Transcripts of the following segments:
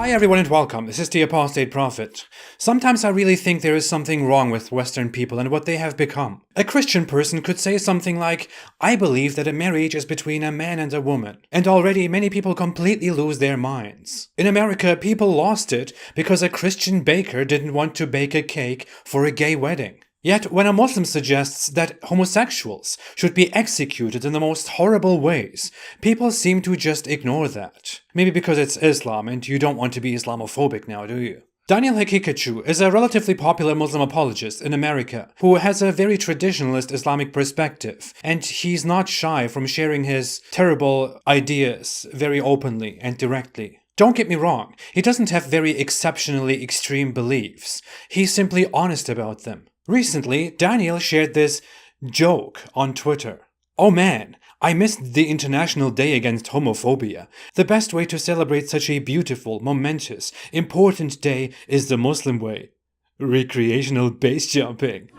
Hi everyone and welcome, this is the Apostate Prophet. Sometimes I really think there is something wrong with Western people and what they have become. A Christian person could say something like, I believe that a marriage is between a man and a woman, and already many people completely lose their minds. In America, people lost it because a Christian baker didn't want to bake a cake for a gay wedding. Yet, when a Muslim suggests that homosexuals should be executed in the most horrible ways, people seem to just ignore that. Maybe because it's Islam and you don't want to be Islamophobic now, do you? Daniel Hakikachu is a relatively popular Muslim apologist in America who has a very traditionalist Islamic perspective, and he's not shy from sharing his terrible ideas very openly and directly. Don't get me wrong, he doesn't have very exceptionally extreme beliefs. He's simply honest about them. Recently, Daniel shared this joke on Twitter. Oh man, I missed the International Day Against Homophobia. The best way to celebrate such a beautiful, momentous, important day is the Muslim way. Recreational base jumping.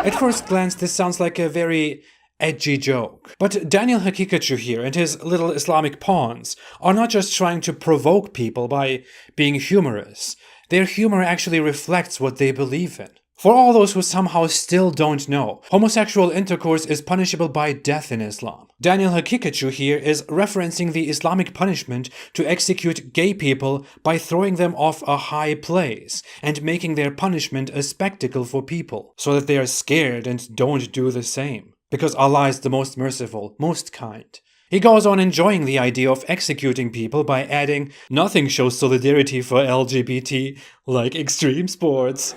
At first glance, this sounds like a very edgy joke. But Daniel Hakikachu here and his little Islamic pawns are not just trying to provoke people by being humorous. Their humor actually reflects what they believe in. For all those who somehow still don't know, homosexual intercourse is punishable by death in Islam. Daniel Hakikachu here is referencing the Islamic punishment to execute gay people by throwing them off a high place and making their punishment a spectacle for people, so that they are scared and don't do the same. Because Allah is the most merciful, most kind. He goes on enjoying the idea of executing people by adding, nothing shows solidarity for LGBT like extreme sports.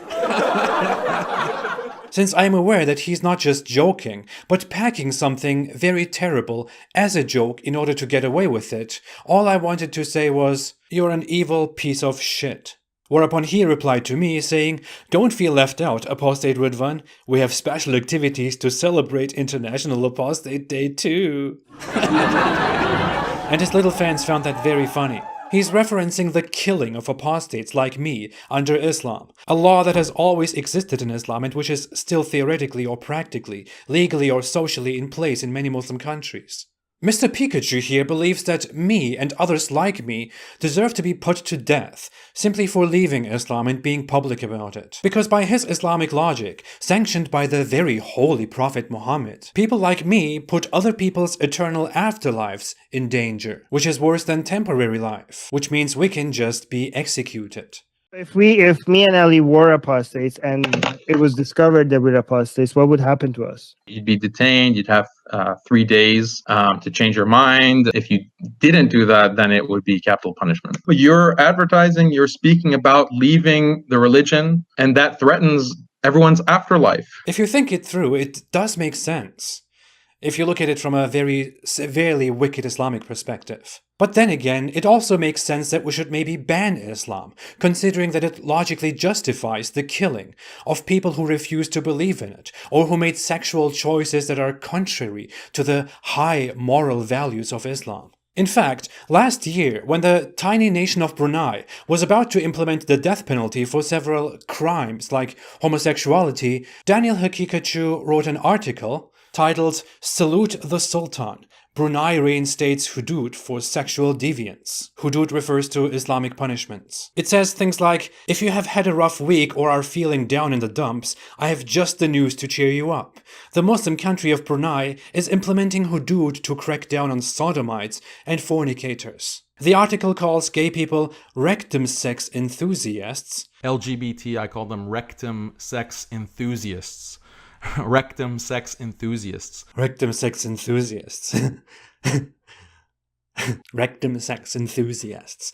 Since I am aware that he's not just joking, but packing something very terrible as a joke in order to get away with it, all I wanted to say was, you're an evil piece of shit. Whereupon he replied to me saying, don't feel left out, Apostate Ridvan. We have special activities to celebrate International Apostate Day too. And his little fans found that very funny. He's referencing the killing of apostates like me under Islam, a law that has always existed in Islam and which is still theoretically or practically, legally or socially in place in many Muslim countries. Mr. Pikachu here believes that me and others like me deserve to be put to death simply for leaving Islam and being public about it. Because by his Islamic logic, sanctioned by the very holy Prophet Muhammad, people like me put other people's eternal afterlives in danger, which is worse than temporary life, which means we can just be executed. If me and Ali were apostates and it was discovered that we're apostates, what would happen to us? You'd be detained. You'd have 3 days to change your mind. If you didn't do that, then it would be capital punishment. But you're advertising, you're speaking about leaving the religion, and that threatens everyone's afterlife. If you think it through, it does make sense. If you look at it from a very severely wicked Islamic perspective. But then again, it also makes sense that we should maybe ban Islam, considering that it logically justifies the killing of people who refuse to believe in it, or who made sexual choices that are contrary to the high moral values of Islam. In fact, last year, when the tiny nation of Brunei was about to implement the death penalty for several crimes like homosexuality, Daniel Hakikachu wrote an article titled Salute the Sultan, Brunei reinstates hudud for sexual deviance. Hudud refers to Islamic punishments. It says things like, if you have had a rough week or are feeling down in the dumps, I have just the news to cheer you up. The Muslim country of Brunei is implementing hudud to crack down on sodomites and fornicators. The article calls gay people rectum sex enthusiasts. LGBT, I call them rectum sex enthusiasts. Rectum sex enthusiasts. Rectum sex enthusiasts. Rectum sex enthusiasts.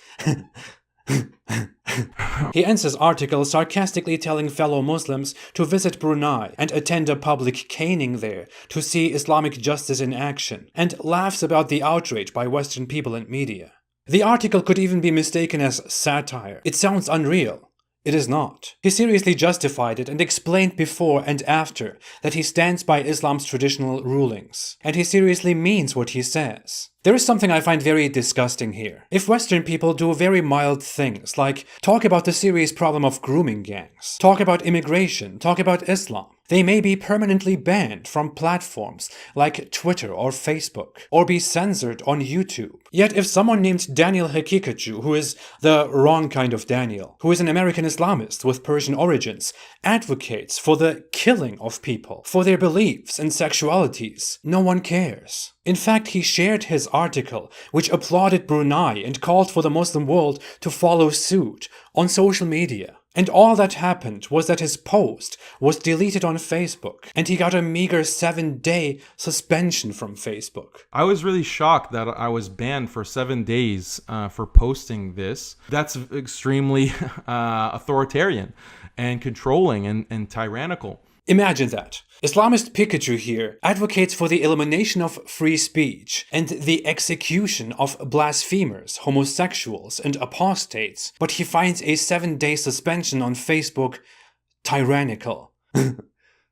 He ends his article sarcastically telling fellow Muslims to visit Brunei and attend a public caning there to see Islamic justice in action, and laughs about the outrage by Western people and media. The article could even be mistaken as satire. It sounds unreal. It is not. He seriously justified it and explained before and after that he stands by Islam's traditional rulings. And he seriously means what he says. There is something I find very disgusting here. If Western people do very mild things, like talk about the serious problem of grooming gangs, talk about immigration, talk about Islam, They may be permanently banned from platforms like Twitter or Facebook, or be censored on YouTube. Yet if someone named Daniel Hakikacu, who is the wrong kind of Daniel, who is an American Islamist with Persian origins, advocates for the killing of people, for their beliefs and sexualities, no one cares. In fact, he shared his article, which applauded Brunei and called for the Muslim world to follow suit, on social media. And all that happened was that his post was deleted on Facebook, and he got a meager 7-day suspension from Facebook. I was really shocked that I was banned for 7 days for posting this. That's extremely authoritarian and controlling and tyrannical. Imagine that. Islamist Pikachu here advocates for the elimination of free speech and the execution of blasphemers, homosexuals, and apostates, but he finds a 7-day suspension on Facebook tyrannical.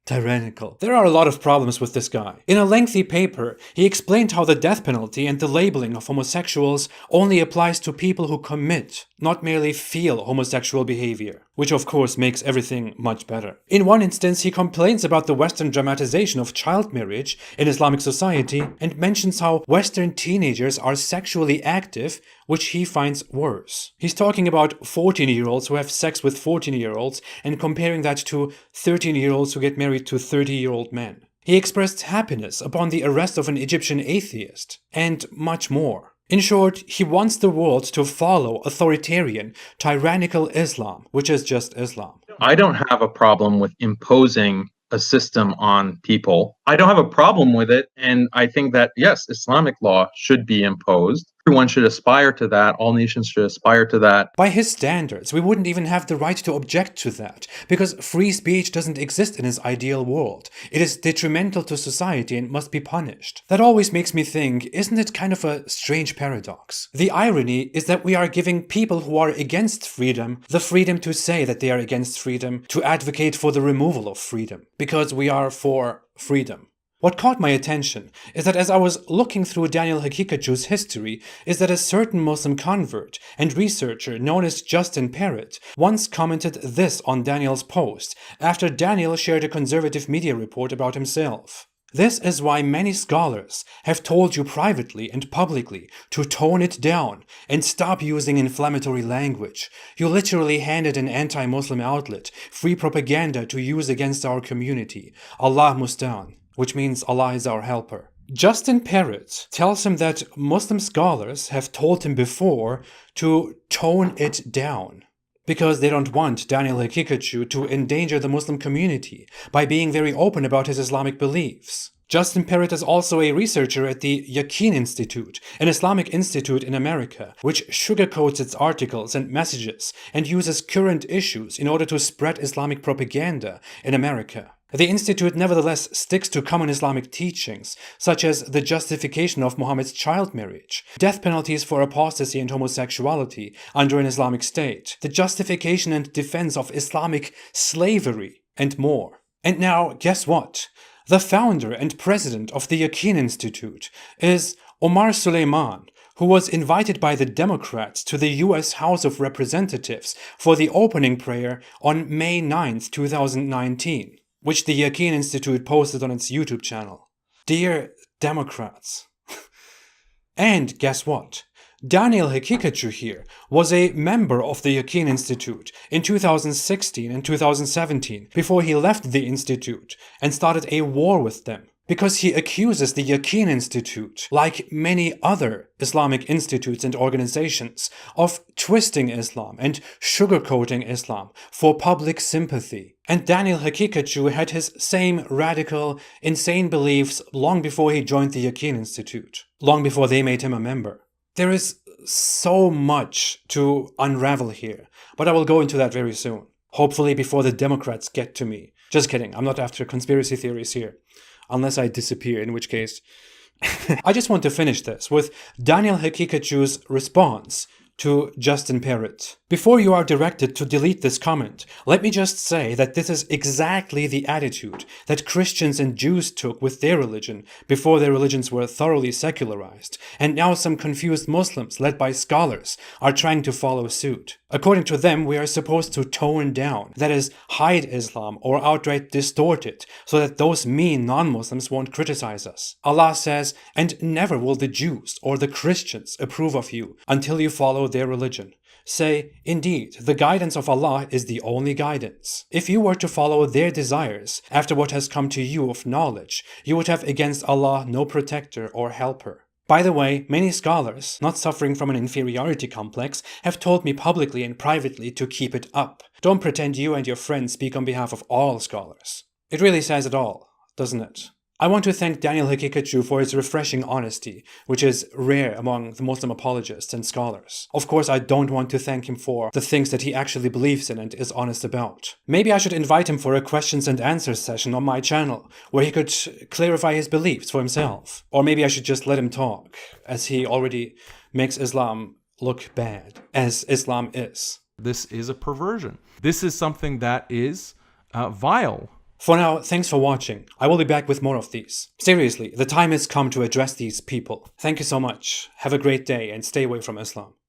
Tyrannical. There are a lot of problems with this guy. In a lengthy paper, he explained how the death penalty and the labeling of homosexuals only applies to people who commit, not merely feel homosexual behavior, which of course makes everything much better. In one instance, he complains about the Western dramatization of child marriage in Islamic society and mentions how Western teenagers are sexually active, which he finds worse. He's talking about 14-year-olds who have sex with 14-year-olds and comparing that to 13-year-olds who get married to 30-year-old men. He expressed happiness upon the arrest of an Egyptian atheist, and much more. In short, he wants the world to follow authoritarian, tyrannical Islam, which is just Islam. I don't have a problem with imposing a system on people. I don't have a problem with it. And I think that, yes, Islamic law should be imposed. Everyone should aspire to that. All nations should aspire to that. By his standards, we wouldn't even have the right to object to that, because free speech doesn't exist in his ideal world. It is detrimental to society and must be punished. That always makes me think, isn't it kind of a strange paradox? The irony is that we are giving people who are against freedom the freedom to say that they are against freedom, to advocate for the removal of freedom, because we are for freedom. What caught my attention is that as I was looking through Daniel Hakikacu's history is that a certain Muslim convert and researcher known as Justin Parrott once commented this on Daniel's post after Daniel shared a conservative media report about himself. This is why many scholars have told you privately and publicly to tone it down and stop using inflammatory language. You literally handed an anti-Muslim outlet free propaganda to use against our community. Allah Mustaan. Which means Allah is our helper. Justin Parrott tells him that Muslim scholars have told him before to tone it down because they don't want Daniel Hakikacu to endanger the Muslim community by being very open about his Islamic beliefs. Justin Parrott is also a researcher at the Yaqeen Institute, an Islamic institute in America, which sugarcoats its articles and messages and uses current issues in order to spread Islamic propaganda in America. The institute nevertheless sticks to common Islamic teachings, such as the justification of Muhammad's child marriage, death penalties for apostasy and homosexuality under an Islamic state, the justification and defense of Islamic slavery, and more. And now, guess what? The founder and president of the Yaqeen Institute is Omar Suleiman, who was invited by the Democrats to the US House of Representatives for the opening prayer on May 9, 2019. Which the Yaqeen Institute posted on its YouTube channel. Dear Democrats. And guess what? Daniel Hakikacu here was a member of the Yaqeen Institute in 2016 and 2017 before he left the institute and started a war with them. Because he accuses the Yaqeen Institute, like many other Islamic institutes and organizations, of twisting Islam and sugarcoating Islam for public sympathy. And Daniel Hakikacu had his same radical, insane beliefs long before he joined the Yaqeen Institute, long before they made him a member. There is so much to unravel here, but I will go into that very soon. Hopefully before the Democrats get to me. Just kidding, I'm not after conspiracy theories here. Unless I disappear, in which case... I just want to finish this with Daniel Hakikacu's response To Justin Parrott. Before you are directed to delete this comment, let me just say that this is exactly the attitude that Christians and Jews took with their religion before their religions were thoroughly secularized, and now some confused Muslims, led by scholars, are trying to follow suit. According to them, we are supposed to tone down, that is, hide Islam or outright distort it, so that those mean non-Muslims won't criticize us. Allah says, "And never will the Jews or the Christians approve of you until you follow their religion." Say, "Indeed, the guidance of Allah is the only guidance." If you were to follow their desires after what has come to you of knowledge, you would have against Allah no protector or helper. By the way, many scholars, not suffering from an inferiority complex, have told me publicly and privately to keep it up. Don't pretend you and your friends speak on behalf of all scholars. It really says it all, doesn't it? I want to thank Daniel Hikikachu for his refreshing honesty, which is rare among the Muslim apologists and scholars. Of course, I don't want to thank him for the things that he actually believes in and is honest about. Maybe I should invite him for a questions and answers session on my channel, where he could clarify his beliefs for himself. Or maybe I should just let him talk, as he already makes Islam look bad, as Islam is. This is a perversion. This is something that is vile. For now, thanks for watching. I will be back with more of these. Seriously, the time has come to address these people. Thank you so much. Have a great day and stay away from Islam.